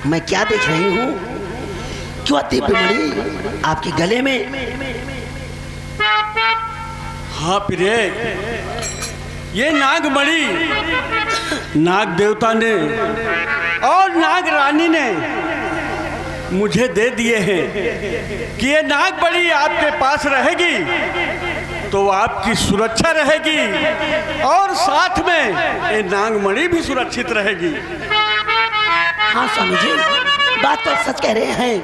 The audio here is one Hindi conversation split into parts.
मैं क्या देख रही हूँ? क्यों दिव्य मणि आपके गले में? हाँ प्रिय, ये नागमणि नाग देवता ने और नाग रानी ने मुझे दे दिए हैं कि ये नागमणि आपके पास रहेगी तो आपकी सुरक्षा रहेगी और साथ में ये नागमणि भी सुरक्षित रहेगी। हाँ स्वामी जी, बात तो सच कह रहे हैं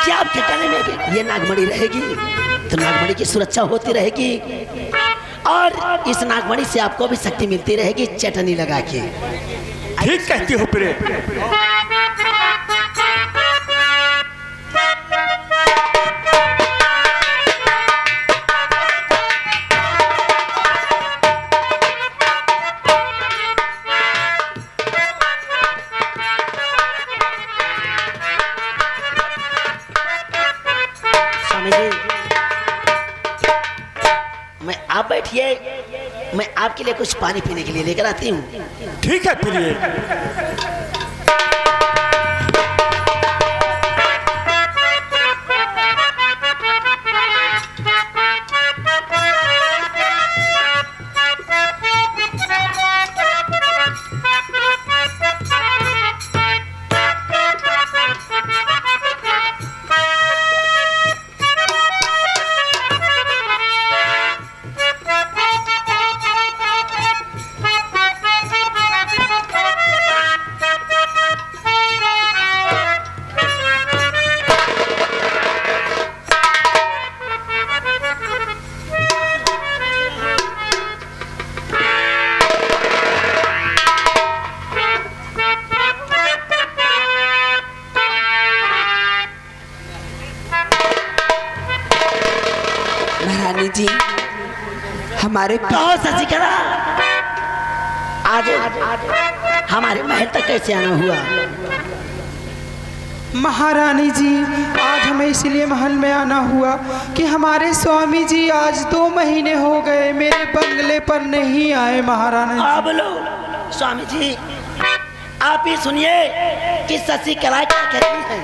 कि आपके गले में ये नागमणि रहेगी तो नागमणि की सुरक्षा होती रहेगी और इस नागमणि से आपको भी शक्ति मिलती रहेगी चटनी लगा के। ठीक कहती हो प्रिय। आप बैठिए, मैं आपके लिए कुछ पानी पीने के लिए लेकर आती हूँ। ठीक है प्रिय। महारानी जी, हमारे शशिकला आज हमारे महल तक कैसे आना हुआ? महारानी जी, आज हमें इसलिए महल में आना हुआ कि हमारे स्वामी जी आज 2 महीने हो गए मेरे बंगले पर नहीं आए। महारानी जी, बोलो स्वामी जी, आप ही सुनिए कि शशिकला क्या कहती है।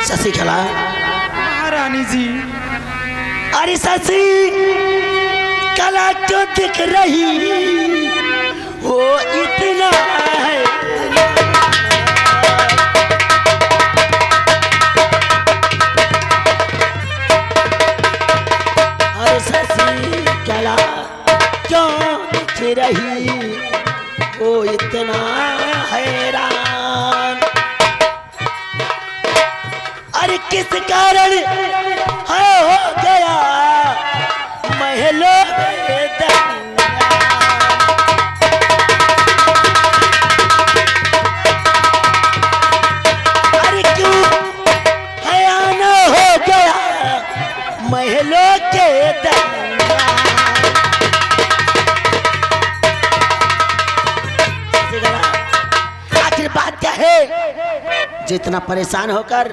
शशिकला, महारानी जी, अरे शशिकला जो दिख रही वो इतना है। अरे शशिकला जो दिख रही वो इतना हैरान, अरे किस कारण हो गया महलों में दंगा? अरे क्यों हयाना हो गया महलों के दंगा? आखिर बात क्या है? जितना परेशान होकर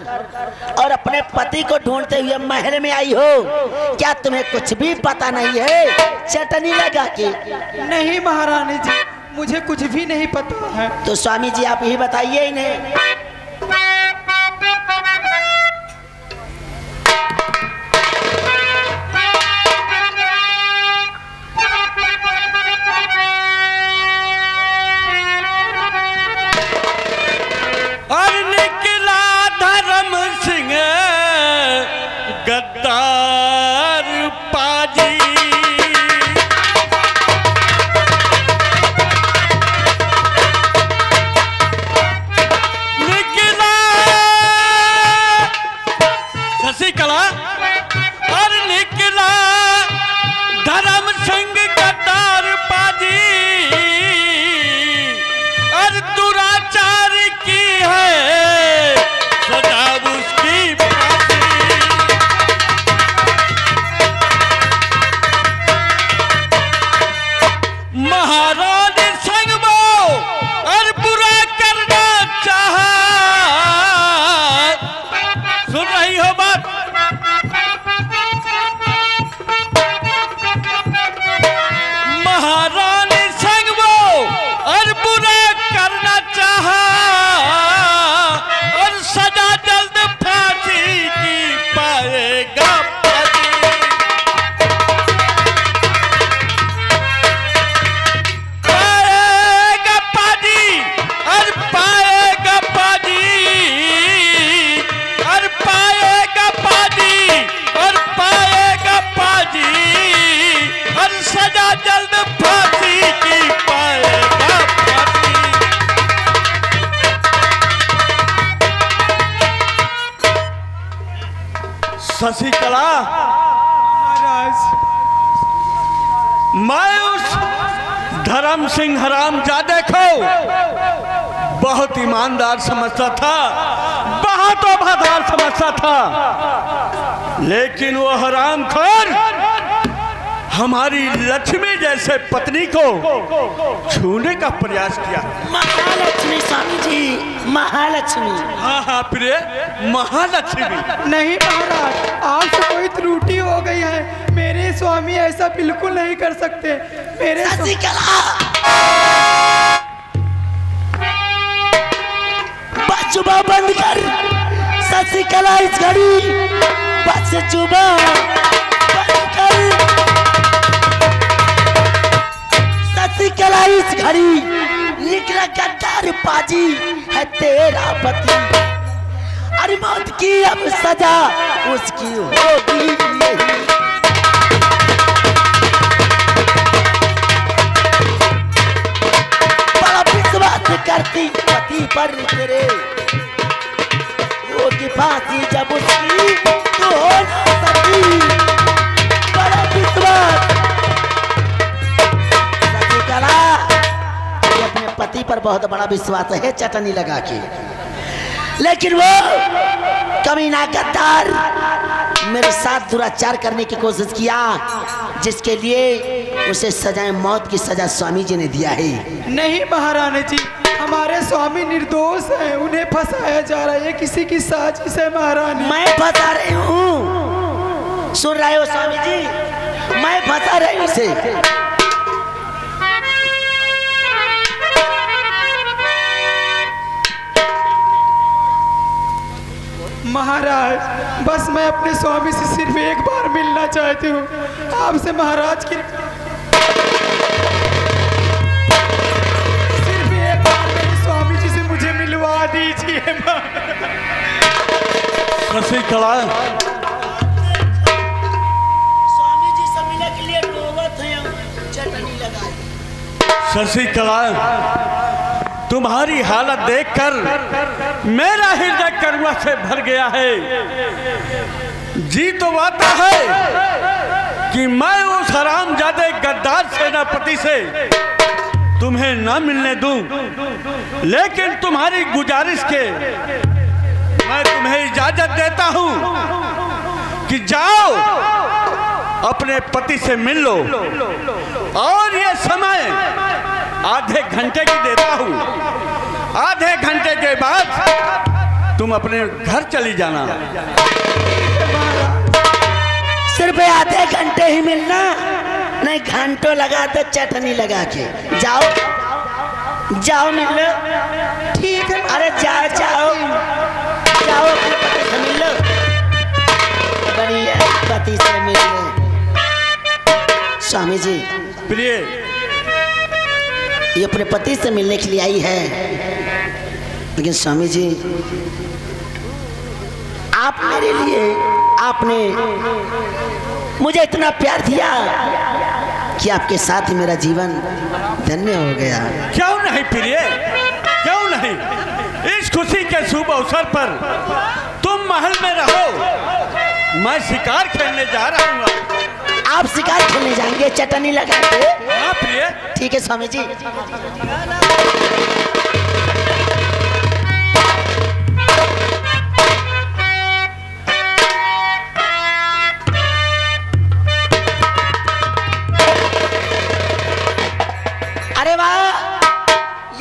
और अपने पति को ढूंढते हुए महल में आई हो, क्या तुम्हें कुछ भी पता नहीं है? चटनी लगा के। नहीं महारानी जी, मुझे कुछ भी नहीं पता है। तो स्वामी जी आप ही बताइए इन्हें। गद्दार पाजी शशिकला, महाराज मैं उस धर्म सिंह हरामजादे को बहुत ईमानदार समझता था, बहुत वफादार समझता था, लेकिन वो हरामखोर हमारी लक्ष्मी जैसे पत्नी को छूने का प्रयास किया। महालक्ष्मी स्वामी जी, महालक्ष्मी। हाँ हाँ प्रिय, महालक्ष्मी। नहीं महाराज, आपसे कोई त्रुटि हो गई है। मेरे स्वामी ऐसा बिल्कुल नहीं कर सकते। मेरे शशिकला, बस जुबान बंद कर। शशिकला, इस घड़ी बस जुबान बंद कर। शशिकला, इस घड़ी निकला गद्दार पाजी है तेरा पति। अरे मौत की अब सजा उसकी होगी यही। बड़ा विश्वास करती पति पर तेरे, होगी फांसी जब उसकी तो हो ना सकी। बड़ा विश्वास अपने पति पर बहुत बड़ा विश्वास है चटनी लगा के, लेकिन वो कमीना गद्दार मेरे साथ दुराचार करने की कोशिश किया, जिसके लिए उसे सजाए मौत की सजा स्वामी जी ने दिया है। नहीं महारानी जी, हमारे स्वामी निर्दोष हैं, उन्हें फंसाया जा रहा है किसी की साजिश है महारानी। मैं फंसा रही हूँ, सुन रहे हो स्वामी जी, मैं फंसा रही हूँ उसे। महाराज, बस मैं अपने स्वामी से सिर्फ एक बार मिलना चाहती हूँ आपसे महाराज की। सिर्फ एक बार मेरे स्वामी जी से मुझे मिलवा दीजिए। शशिकला, स्वामी जी से मिलने के लिए नौबत है, चटनी लगाई। शशिकला, तुम्हारी हालत देखकर मेरा हृदय करुणा से भर गया है। जी तो आता है कि मैं उस हरामजादे गद्दार सेनापति से तुम्हें न मिलने दूं, लेकिन तुम्हारी गुजारिश के मैं तुम्हें इजाजत देता हूं कि जाओ अपने पति से मिल लो, और ये समय आधे घंटे की देता हूँ। आधे घंटे के बाद तुम अपने घर चली जाना। सिर्फ आधे घंटे ही मिलना, नहीं घंटों लगा दे चटनी लगा के। जाओ जाओ मिल लो। ठीक है। अरे जाओ जाओ जाओ, अपने पति से मिल लो, बढ़िया पति से मिल लो। स्वामी जी, प्रिय, ये अपने पति से मिलने के लिए आई है, लेकिन स्वामी जी आप मेरे लिए, आपने मुझे इतना प्यार दिया कि आपके साथ ही मेरा जीवन धन्य हो गया। क्यों नहीं प्रिय, क्यों नहीं? इस खुशी के शुभ अवसर पर तुम महल में रहो, मैं शिकार खेलने जा रहा हूँ। आप शिकार खेलने जाएंगे चटनी लगा के? हाँ प्रिय। ठीक है स्वामी जी। अरे वाह,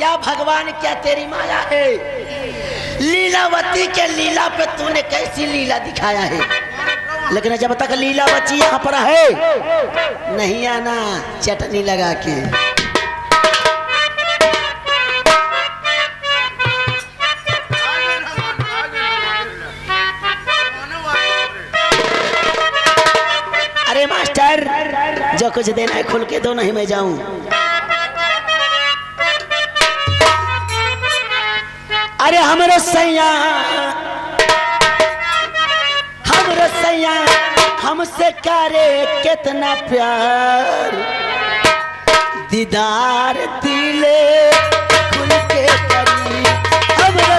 या भगवान क्या तेरी माया है। लीलावती के लीला पे तूने कैसी लीला दिखाया है, लेकिन जब तक लीला बच्ची यहाँ पर है नहीं आना चटनी लगा के। अरे मास्टर, जो कुछ देना है खुल के दो, नहीं मैं जाऊं। अरे हमरो सैया, हमरो सैया हमसे करे कितना प्यार, दीदार दिले खुल के करी। हमरो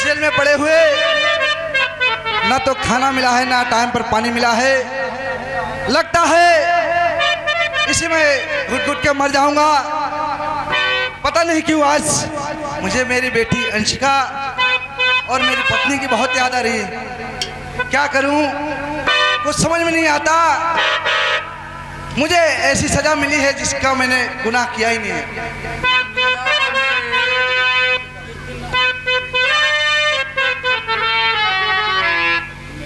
इस जेल में पड़े हुए ना तो खाना मिला है ना टाइम पर पानी मिला है। लगता है इसी में घुट घुट के मर जाऊंगा। पता नहीं क्यों आज मुझे मेरी बेटी अंशिका और मेरी पत्नी की बहुत याद आ रही है। क्या करूं कुछ समझ में नहीं आता। मुझे ऐसी सजा मिली है जिसका मैंने गुनाह किया ही नहीं है।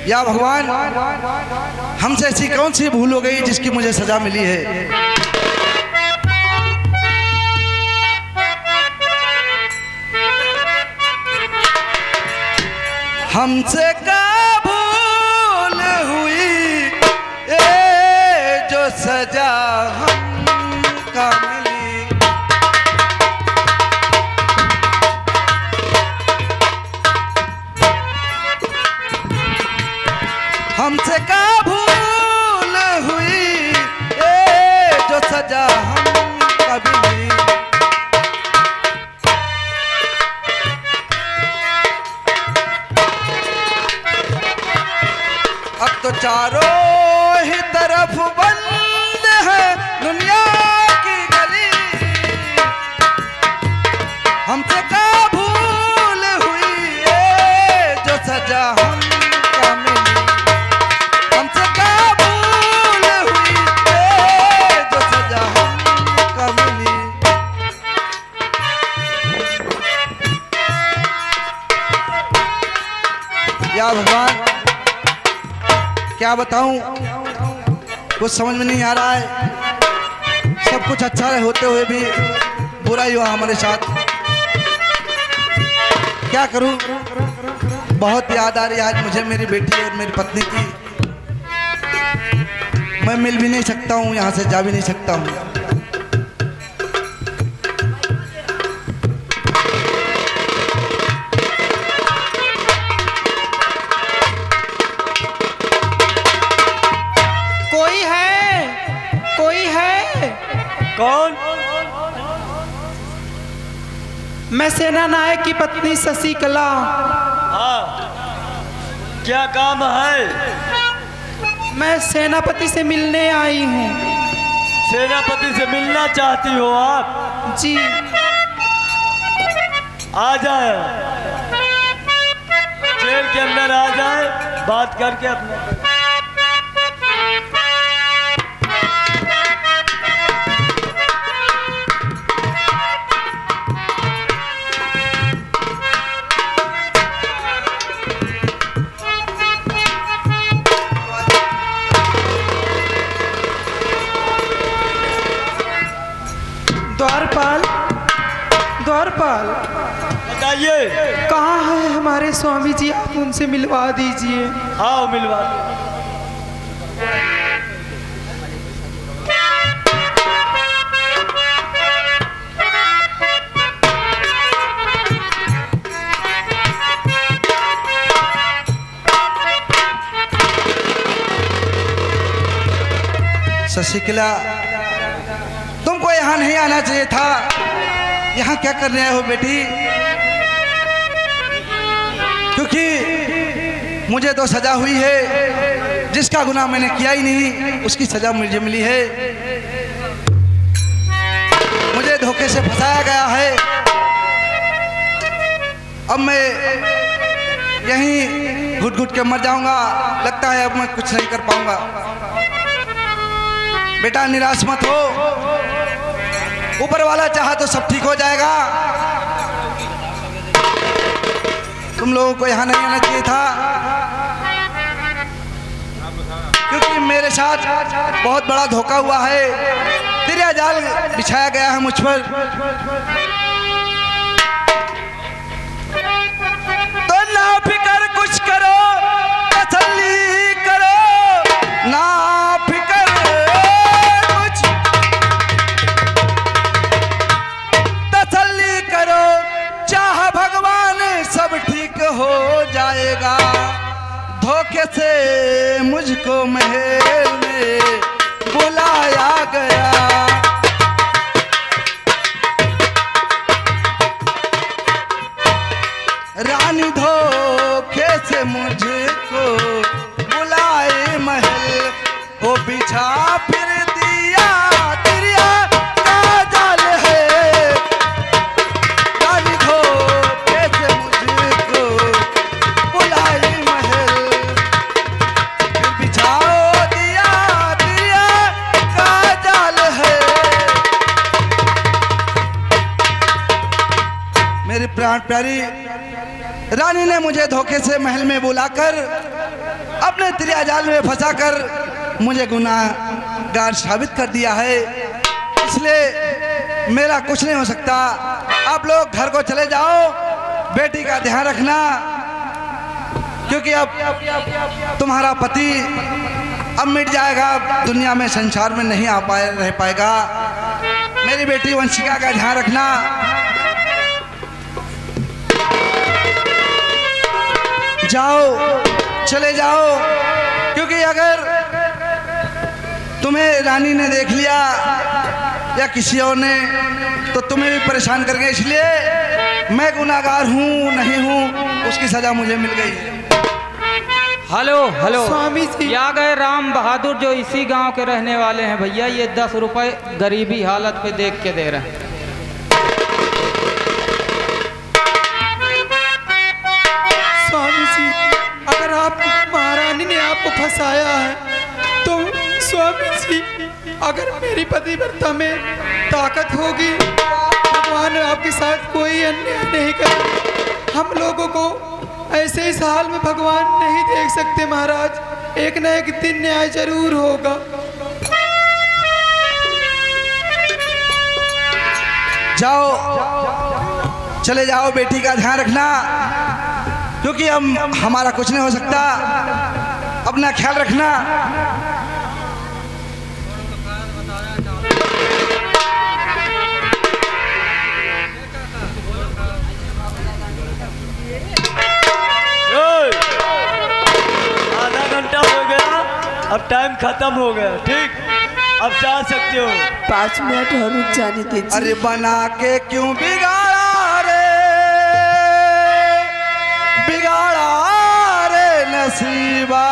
या भगवान, हमसे ऐसी कौन सी भूल हो गई जिसकी मुझे सजा मिली है। हमसे क्या भूल हुई ये जो सजा हमका मिली। हमसे क्या भूल हुई ये जो सजा हमका मिली। अब तो चारों ही तरफ बंद है दुनिया की गली। हमसे क्या भूल हुई ये जो सजा हमका मिली। हमसे क्या भूल हुई ये जो सजा हमका मिली। या भगवान, क्या बताऊं, कुछ समझ में नहीं आ रहा है। सब कुछ अच्छा होते हुए भी बुरा ही हुआ हमारे साथ। क्या करूं, बहुत याद आ रही है आज मुझे मेरी बेटी और मेरी पत्नी की। मैं मिल भी नहीं सकता हूं, यहां से जा भी नहीं सकता हूं। कौन? मैं सेना नायक की पत्नी शशिकला। हाँ, क्या काम है? मैं सेनापति से मिलने आई हूँ। सेनापति से मिलना चाहती हो आप? जी। आ जाए, जेल के अंदर आ जाए, बात करके अपना। द्वारपाल, द्वारपाल, बताइए कहाँ है हमारे स्वामी जी? आप उनसे मिलवा दीजिए। आओ मिलवा दो। शशिकला, तुमको यहाँ नहीं आना चाहिए था। यहाँ क्या करने आए हो बेटी? क्योंकि मुझे तो सजा हुई है, जिसका गुनाह मैंने किया ही नहीं उसकी सजा मुझे मिली है। मुझे धोखे से फंसाया गया है। अब मैं यहीं घुट घुट के मर जाऊंगा। लगता है अब मैं कुछ नहीं कर पाऊंगा। बेटा निराश मत हो, ऊपर वाला चाहा तो सब ठीक हो जाएगा। तुम लोगों को यहाँ नहीं आना चाहिए था, क्योंकि मेरे साथ बहुत बड़ा धोखा हुआ है। तेरा जाल बिछाया गया है मुझ पर। तो ना फिकर कुछ करो, तसल्ली करो, ना फिकर कुछ तसल्ली करो। चाह भगवान सब ठीक हो जाएगा। धोखे से मुझको महल में बुलाया गया। रानी धोखे से मुझको बुलाए महल वो बिछा फिर दिया तिरिया का जाल है। रानी धोखे से मुझको बुलाए महल फिर बिछाओ दिया तिरिया का जाल है। मेरी प्राण प्यारी रानी ने मुझे धोखे से महल में बुलाकर अपने तिरिया जाल में फंसाकर मुझे गुनाहगार साबित कर दिया है। इसलिए मेरा कुछ नहीं हो सकता। आप लोग घर को चले जाओ, बेटी का ध्यान रखना, क्योंकि अब तुम्हारा पति अब मिट जाएगा, दुनिया में संसार में नहीं रह पाएगा। मेरी बेटी वंशिका का ध्यान रखना। जाओ, चले जाओ, क्योंकि अगर तुम्हें रानी ने देख लिया या किसी और ने तो तुम्हें भी परेशान करेंगे। इसलिए मैं गुनाहगार हूँ नहीं हूँ उसकी सजा मुझे मिल गई। Hello hello Swami ji. या गए राम बहादुर जो इसी गांव के रहने वाले हैं भैया, ये 10 रुपए गरीबी हालत पे देख के दे रहे हैं। स्वामी जी, अगर आप महारानी ने आपको फंसाया है तो स्वामी जी, अगर मेरी पतिव्रता में ताकत होगी भगवान आपके साथ कोई अन्याय नहीं करेगा। हम लोगों को ऐसे इस हाल में भगवान नहीं देख सकते महाराज, एक न एक दिन न्याय जरूर होगा। जाओ, चले जाओ, बेटी का ध्यान रखना, क्योंकि हम हमारा कुछ नहीं हो सकता। अपना ख्याल रखना। आधा घंटा हो गया, अब टाइम खत्म हो गया। ठीक, अब जा सकते हो। 5 मिनट और रुक जाने दीजिए। अरे बना के क्यों बिगाड़ा रे, बिगाड़ा रे नसीबा,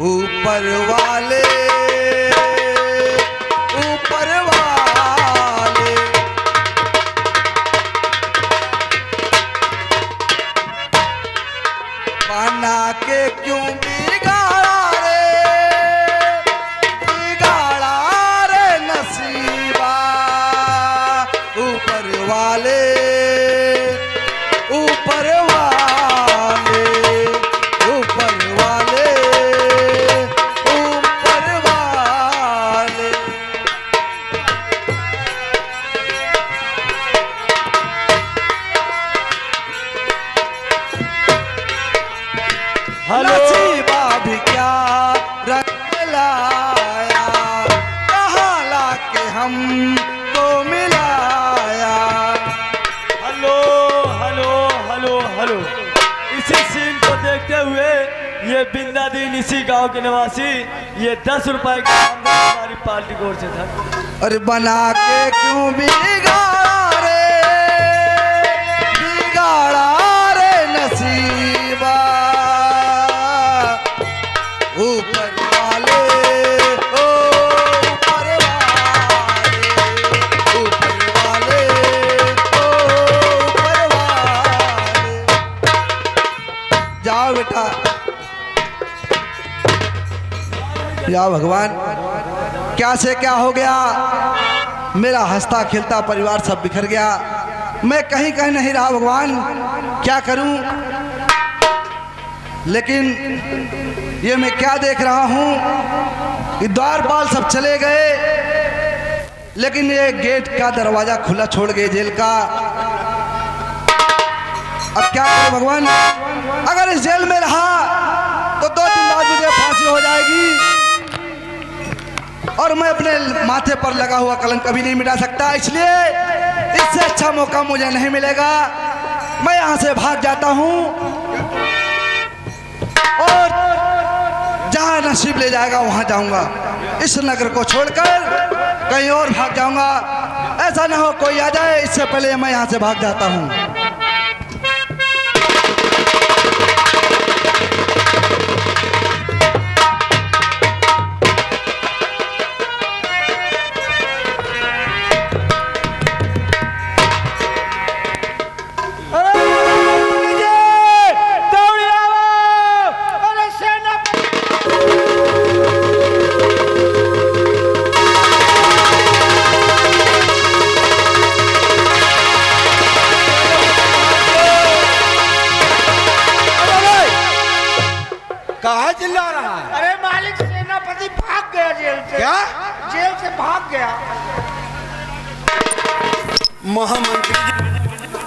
ऊपर वाले, ऊपर वाले। बना के क्यों बिगाड़ा रे, बिगाड़ा रे नसीबा, ऊपर वाले, ऊपर वाले, ऊपर वाले, ऊपर वाले। हेलो, नसीबा भी क्या रंग लाया, कहाँ लाके हमको मिलाया। Hello, hello, hello, hello. इसी सीन को देखते हुए ये बिंदादीन इसी गांव के निवासी ये 10 रुपए का हमारी पार्टी की ओर से था। अरे बना के क्यों बिगाड़ा रे, बिगाड़ा रे नसीबा, ऊपर वाले, ओ ऊपर वाले, ऊपर वाले, ओ ऊपर वाले। जाओ बेटा, जाओ। भगवान, क्या से क्या हो गया, मेरा हंसता खिलता परिवार सब बिखर गया। मैं कहीं कहीं नहीं रहा भगवान, क्या करूं। लेकिन ये मैं क्या देख रहा हूं, ये द्वारपाल सब चले गए, लेकिन ये गेट का दरवाजा खुला छोड़ गए जेल का। अब क्या करूं भगवान, अगर इस जेल में रहा तो 2 दिन बाद मुझे फांसी हो जाएगी और मैं अपने माथे पर लगा हुआ कलंक कभी नहीं मिटा सकता। इसलिए इससे अच्छा मौका मुझे नहीं मिलेगा। मैं यहाँ से भाग जाता हूँ और जहाँ नसीब ले जाएगा वहाँ जाऊँगा। इस नगर को छोड़कर कहीं और भाग जाऊँगा। ऐसा ना हो कोई आ जाए, इससे पहले मैं यहाँ से भाग जाता हूँ। कहाँ चिल्ला रहा है? अरे मालिक, सेनापति भाग गया जेल से। क्या? जेल से भाग गया। महामंत्री जी,